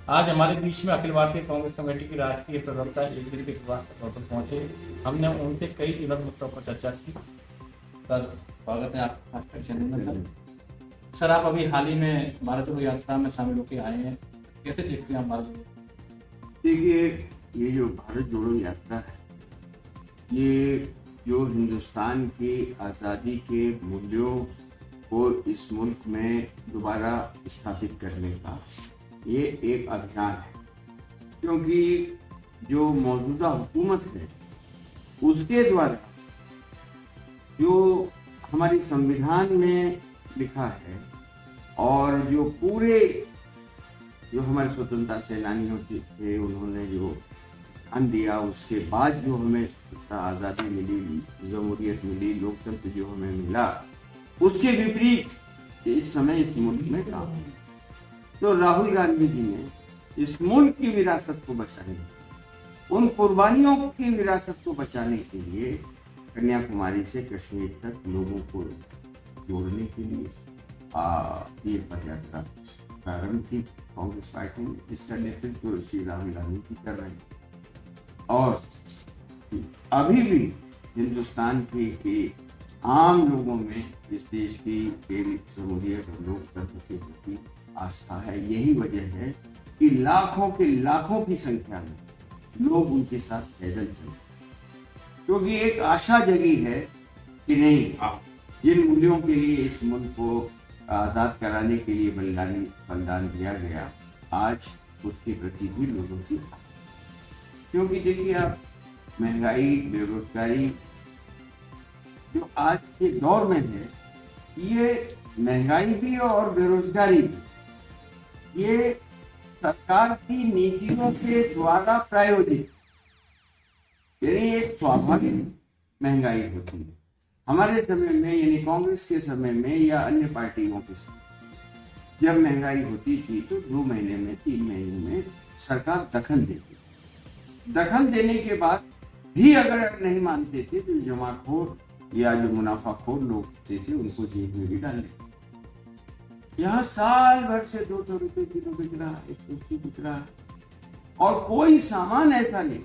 आज हमारे बीच में अखिल भारतीय कांग्रेस कमेटी की राष्ट्रीय प्रवक्ता एक दिन के तौर पर पहुंचे। हमने उनसे कई उलट मुद्दों पर चर्चा की। सर, स्वागत है आपका चैनल में। सर, आप अभी हाल ही में भारत जोड़ो यात्रा में शामिल होकर आए हैं, कैसे देखते हैं आप भारत जोड़ो? देखिए, ये जो भारत जोड़ो यात्रा है, ये जो हिंदुस्तान की आज़ादी के मूल्यों को इस मुल्क में दोबारा स्थापित करने का ये एक अभियान है। क्योंकि जो मौजूदा हुकूमत है उसके द्वारा जो हमारी संविधान में लिखा है और जो पूरे जो हमारे स्वतंत्रता सेनानियों थे उन्होंने जो ध्यान दिया, उसके बाद जो हमें आज़ादी मिली, जमहूरियत मिली, लोकतंत्र जो हमें मिला, उसके विपरीत इस समय इस मुल्क में काम है। तो राहुल गांधी जी ने इस मुल्क की विरासत को बचाने, उन कुर्बानियों की विरासत को बचाने के लिए कन्याकुमारी से कश्मीर तक लोगों को जोड़ने के लिए ये पदयात्रा प्रारंभ की। कांग्रेस पार्टी इसका नेतृत्व श्री राहुल गांधी जी कर रहे हैं और अभी भी हिंदुस्तान के आम लोगों में इस देश की जमहूरियत और लोकतंत्र के प्रति आस्था है। यही वजह है कि लाखों के लाखों की संख्या में लोग उनके साथ पैदल चले, क्योंकि एक आशा जगी है कि नहीं, जिन मूल्यों के लिए इस मुल्क को आज़ाद कराने के लिए बलिदान दिया गया, आज उसके प्रति भी लोगों की, क्योंकि देखिए आप, महंगाई, बेरोजगारी जो आज के दौर में है, ये महंगाई भी और बेरोजगारी भी ये सरकार की नीतियों के द्वारा प्रायोजित, यानी एक स्वाभाविक महंगाई होती है। हमारे समय में यानी कांग्रेस के समय में या अन्य पार्टियों के समय जब महंगाई होती थी तो 2 महीने में 3 महीने में सरकार दखल देती। दखल देने के बाद भी अगर नहीं मानते थे तो जमाखोर या जो मुनाफाखोर लोग होते थे उनको जेल में भी डाल देते। यहाँ साल भर से 200 रुपए किलो बिक रहा है, 180 बिक रहा है, और कोई सामान ऐसा नहीं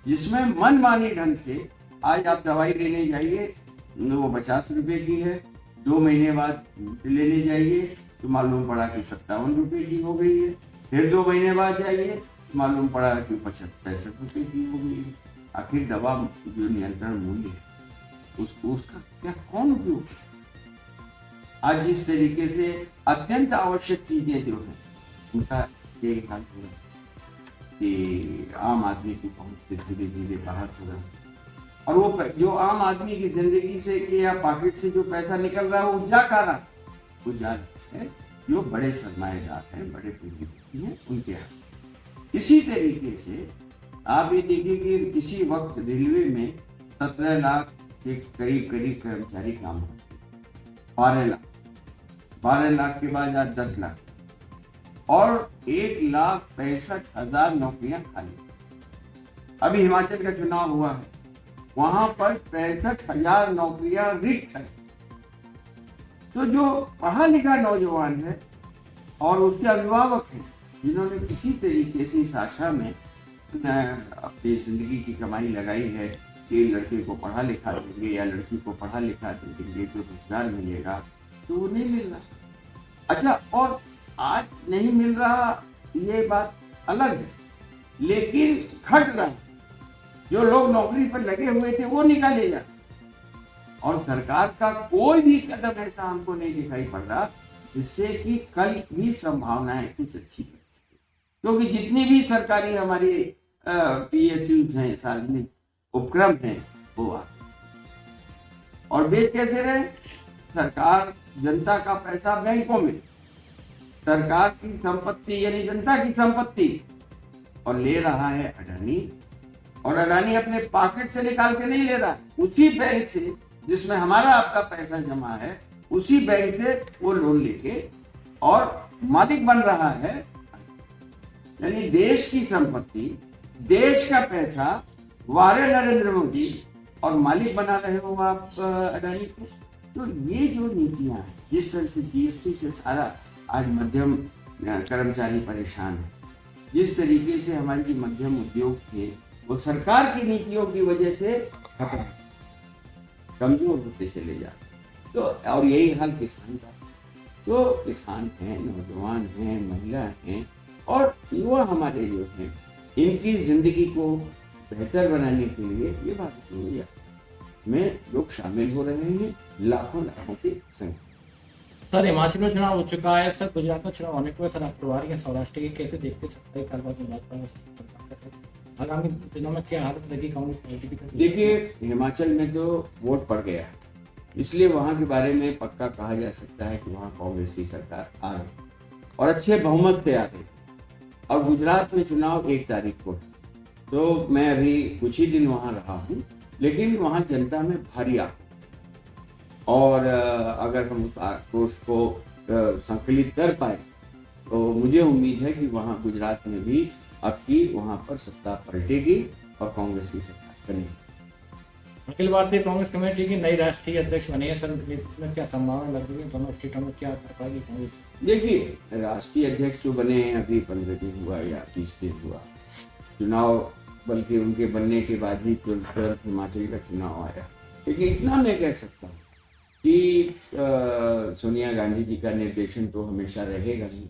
जिसमें मनमानी ढंग से आज आप दवाई लेने जाइए, वो 50 रुपए की है, 2 महीने बाद लेने जाइए तो मालूम पड़ा कि 57 रुपए की हो गई है, फिर 2 महीने बाद जाइए मालूम पड़ा कि 65 रुपए की हो गई है। आखिर दवा जो नियंत्रण मूल्य है उसका क्या कौन उपयोग? आज जिस तरीके से अत्यंत आवश्यक चीजें जो है उनका एक हाल हो रहा है कि आम आदमी की पहुंच से धीरे धीरे बाहर हो रहा है, और वो जो आम आदमी की जिंदगी से या पॉकेट से जो पैसा निकल रहा है वो जा कहाँ रहा, वो जा रहा है जो बड़े सरमाएदार हैं, बड़े पूंजीपति हैं, उनके हाथ। इसी तरीके से आप ये देखिए कि इसी वक्त रेलवे में 17 लाख के करीब कर्मचारी काम करते हैं, 12 लाख के बाद आज 10 लाख, और 1,65,000 नौकरियां खाली। अभी हिमाचल का चुनाव हुआ है, वहां पर 65,000 नौकरियां रिक्त है। तो जो पढ़ा लिखा नौजवान है और उसके अभिभावक हैं जिन्होंने किसी तरीके से इस आशा में अपनी जिंदगी की कमाई लगाई है कि लड़के को पढ़ा लिखा देंगे या लड़की को पढ़ा लिखा देंगे तो रोजगार मिलेगा, तो वो नहीं मिल रहा। अच्छा, और आज नहीं मिल रहा ये बात अलग है, लेकिन घट रहा, जो लोग नौकरी पर लगे हुए थे वो निकाले जाते, और सरकार का कोई भी कदम ऐसा हमको नहीं दिखाई पड़ रहा जिससे कि कल भी संभावनाएं कुछ अच्छी कर सके। क्योंकि जितनी भी सरकारी हमारी PSUs हैं, सार्वजनिक उपक्रम हैं, वो आते और बेच कैसे रहे? सरकार जनता का पैसा बैंकों में, सरकार की संपत्ति यानी जनता की संपत्ति, और ले रहा है अडानी, और अडानी अपने पॉकेट से निकाल के नहीं ले रहा, उसी बैंक से जिसमें हमारा आपका पैसा जमा है, उसी बैंक से वो लोन लेके और मालिक बन रहा है। यानी देश की संपत्ति, देश का पैसा वारे नरेंद्र मोदी, और मालिक बना रहे हो आप अडानी को। तो ये जो नीतियां हैं, जिस तरह से GST से सारा आज मध्यम कर्मचारी परेशान है। जिस तरीके से हमारे जो मध्यम उद्योग थे वो सरकार की नीतियों की वजह से खत्म, कमजोर होते चले जाते। तो और यही हाल किसान का। तो किसान हैं, नौजवान हैं, महिला हैं और युवा हमारे जो हैं, इनकी जिंदगी को बेहतर बनाने के लिए ये बात जरूरी है में लोग शामिल हो रहे हैं, लाखों लाखों की संख्या। सर हिमाचल में चुनाव हो चुका है, सर गुजरात में चुनाव होने के बाद सर आप प्रभारी या सौराष्ट्र के कैसे देखते 27 साल बाद में भाजपा में आगामी दिनों में क्या हालत लगी कांग्रेस पार्टी की? देखिए, हिमाचल में तो वोट पड़ गया है, इसलिए वहां के बारे में पक्का कहा जा सकता है कि वहां कांग्रेस की सरकार आ रही है और अच्छे बहुमत से आ रही है। और गुजरात में चुनाव 1 तारीख को है, तो मैं अभी कुछ ही दिन वहां रहा हूँ, लेकिन वहां जनता में भारी आक्रोश, और अगर हम उस आक्रोश को संकलित कर पाए तो मुझे उम्मीद है कि वहां गुजरात में भी अब की वहां पर सत्ता पलटेगी और कांग्रेस की सरकार बनेगी। अखिल भारतीय कांग्रेस कमेटी की नई राष्ट्रीय अध्यक्ष बनी है सर, नेतृत्व में क्या संभावना लग रही है दोनों स्टेटों में, क्या कर पाएगी कांग्रेस? देखिए, राष्ट्रीय अध्यक्ष जो बने हैं अभी 15 दिन हुआ या 20 दिन हुआ चुनाव, बल्कि उनके बनने के बाद ही तुरंत हिमाचल का चुनाव आया। लेकिन इतना मैं कह सकता हूँ कि सोनिया गांधी जी का निर्देशन तो हमेशा रहेगा ही,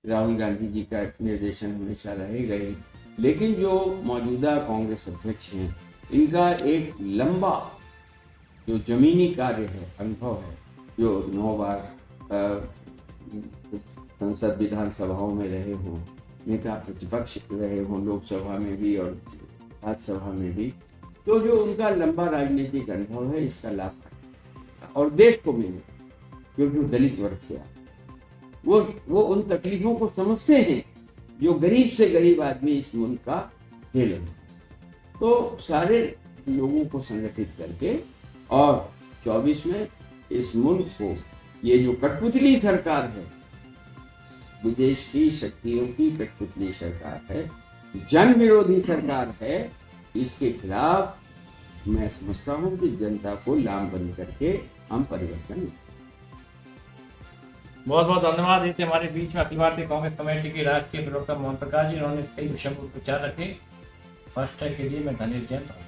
राहुल गांधी जी का निर्देशन हमेशा रहेगा ही, लेकिन जो मौजूदा कांग्रेस अध्यक्ष हैं इनका एक लंबा जो जमीनी कार्य है, अनुभव है, जो 9 बार संसद विधानसभाओं में रहे हों, नेता प्रतिपक्ष रहे हों लोकसभा में भी और राज्यसभा में भी, तो जो उनका लंबा राजनीतिक अनुभव है इसका लाभ और देश को मिले, क्योंकि वो दलित वर्ग से आते, वो उन तकलीफों को समझते हैं जो गरीब से गरीब आदमी इस मुल्क का झेल रहे। तो सारे लोगों को संगठित करके और 24 में इस मुल्क को, ये जो कठपुतली सरकार है, विदेश की शक्तियों की कठपुतली सरकार है, जन विरोधी सरकार है, इसके खिलाफ मैं समझता हूं कि जनता को लामबंद करके हम परिवर्तन। बहुत बहुत धन्यवाद। ये थे हमारे बीच में अखिल भारतीय कांग्रेस कमेटी के राष्ट्रीय प्रवक्ता मोहन प्रकाश जी, उन्होंने कई विषयों पर विचार रखे। फर्स्ट के लिए मैं धन्यवाद।